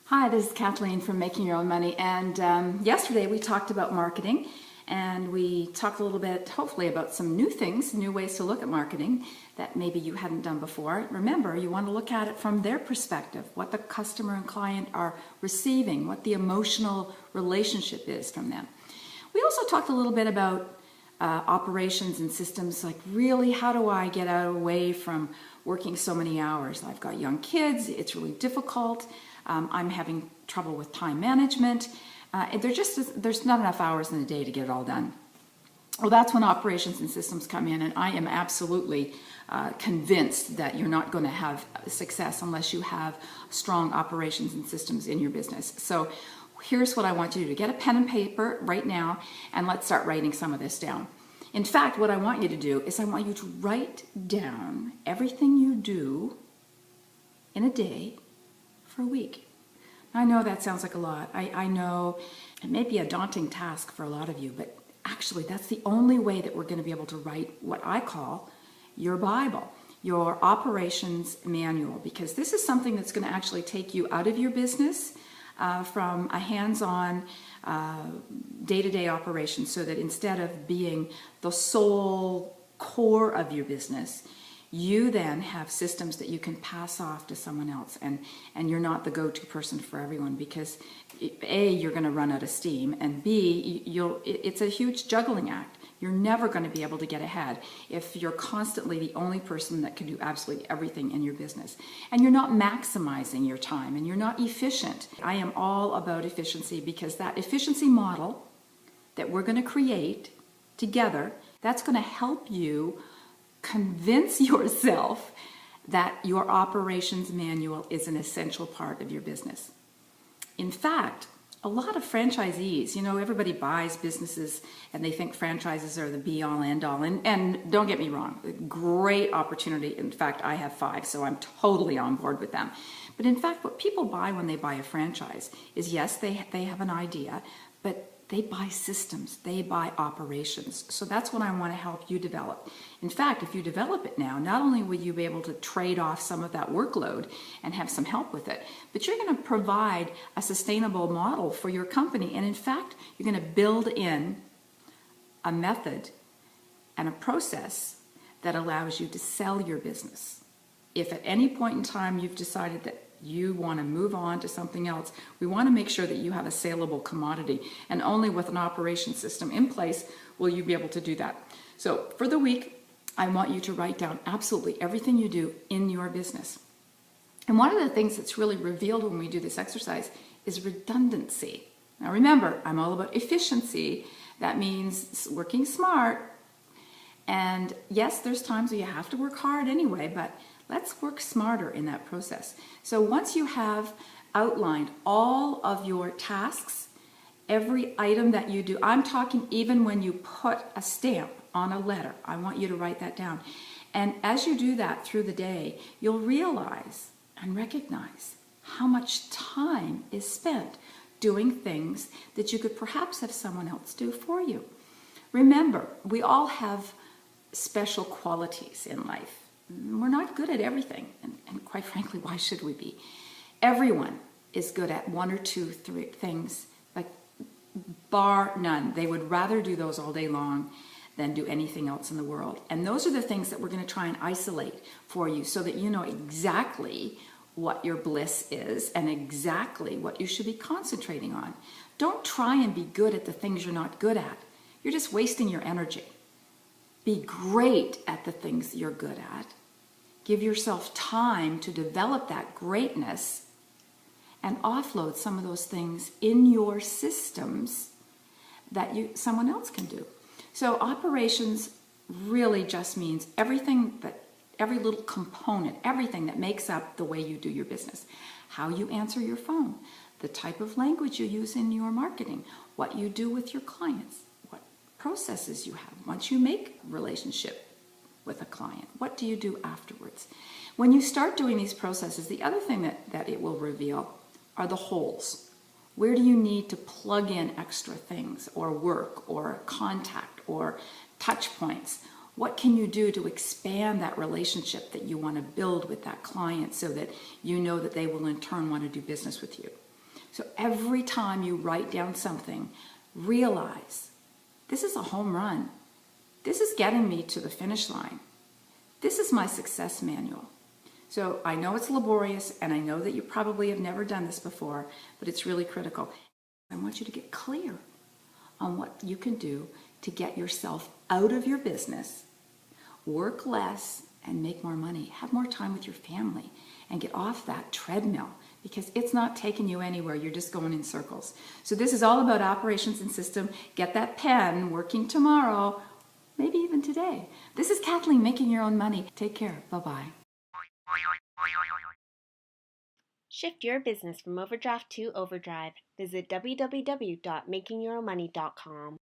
Hi, this is Kathleen from Making Your Own Money, and yesterday we talked about marketing, and we talked a little bit, hopefully, about some new things, new ways to look at marketing that maybe you hadn't done before. Remember, you want to look at it from their perspective, what the customer and client are receiving, what the emotional relationship is from them. We also talked a little bit about operations and systems, like really how do I get away from working so many hours? I've got young kids, it's really difficult. I'm having trouble with time management. There's not enough hours in the day to get it all done. Well, that's when operations and systems come in, and I am absolutely convinced that you're not going to have success unless you have strong operations and systems in your business. So here's what I want you to do. Get a pen and paper right now, and let's start writing some of this down. In fact, what I want you to do is I want you to write down everything you do in a day for a week. I know that sounds like a lot. I know it may be a daunting task for a lot of you, but actually that's the only way that we're going to be able to write what I call your Bible, your operations manual, because this is something that's going to actually take you out of your business from a hands-on day-to-day operation, so that instead of being the sole core of your business, you then have systems that you can pass off to someone else, and you're not the go-to person for everyone, because A, you're going to run out of steam, and B, it's a huge juggling act. You're never going to be able to get ahead if you're constantly the only person that can do absolutely everything in your business. And you're not maximizing your time, and you're not efficient. I am all about efficiency, because that efficiency model that we're going to create together, that's going to help you convince yourself that your operations manual is an essential part of your business. In fact, a lot of franchisees, everybody buys businesses and they think franchises are the be-all, end-all. And don't get me wrong, great opportunity. In fact, I have 5, so I'm totally on board with them. But in fact, what people buy when they buy a franchise is, yes, they have an idea, but they buy systems, they buy operations. So that's what I want to help you develop. In fact, if you develop it now, not only will you be able to trade off some of that workload and have some help with it, but you're going to provide a sustainable model for your company. And in fact, you're going to build in a method and a process that allows you to sell your business. If at any point in time you've decided that you want to move on to something else, we want to make sure that you have a saleable commodity, and only with an operation system in place will you be able to do that. So for the week, I want you to write down absolutely everything you do in your business. And one of the things that's really revealed when we do this exercise is redundancy. Now remember, I'm all about efficiency. That means working smart. And yes, there's times where you have to work hard anyway, but let's work smarter in that process. So once you have outlined all of your tasks, every item that you do, I'm talking even when you put a stamp on a letter, I want you to write that down. And as you do that through the day, you'll realize and recognize how much time is spent doing things that you could perhaps have someone else do for you. Remember, we all have special qualities in life. We're not good at everything, and quite frankly, why should we be? Everyone is good at 1 or 2, 3 things, like bar none. They would rather do those all day long than do anything else in the world. And those are the things that we're going to try and isolate for you, so that you know exactly what your bliss is and exactly what you should be concentrating on. Don't try and be good at the things you're not good at. You're just wasting your energy. Be great at the things you're good at. Give yourself time to develop that greatness and offload some of those things in your systems that someone else can do. So operations really just means every little component, everything that makes up the way you do your business. How you answer your phone, the type of language you use in your marketing, what you do with your clients, what processes you have once you make a relationship with a client. What do you do afterwards? When you start doing these processes, the other thing that it will reveal are the holes. Where do you need to plug in extra things, or work, or contact, or touch points? What can you do to expand that relationship that you want to build with that client so that you know that they will in turn want to do business with you? So every time you write down something, realize this is a home run. This is getting me to the finish line. This is my success manual. So I know it's laborious, and I know that you probably have never done this before, but it's really critical. I want you to get clear on what you can do to get yourself out of your business, work less, and make more money. Have more time with your family and get off that treadmill, because it's not taking you anywhere. You're just going in circles. So this is all about operations and system. Get that pen working tomorrow, maybe even today. This is Kathleen, Making Your Own Money. Take care. Bye-bye. Shift your business from overdraft to overdrive. Visit www.makingyourownmoney.com.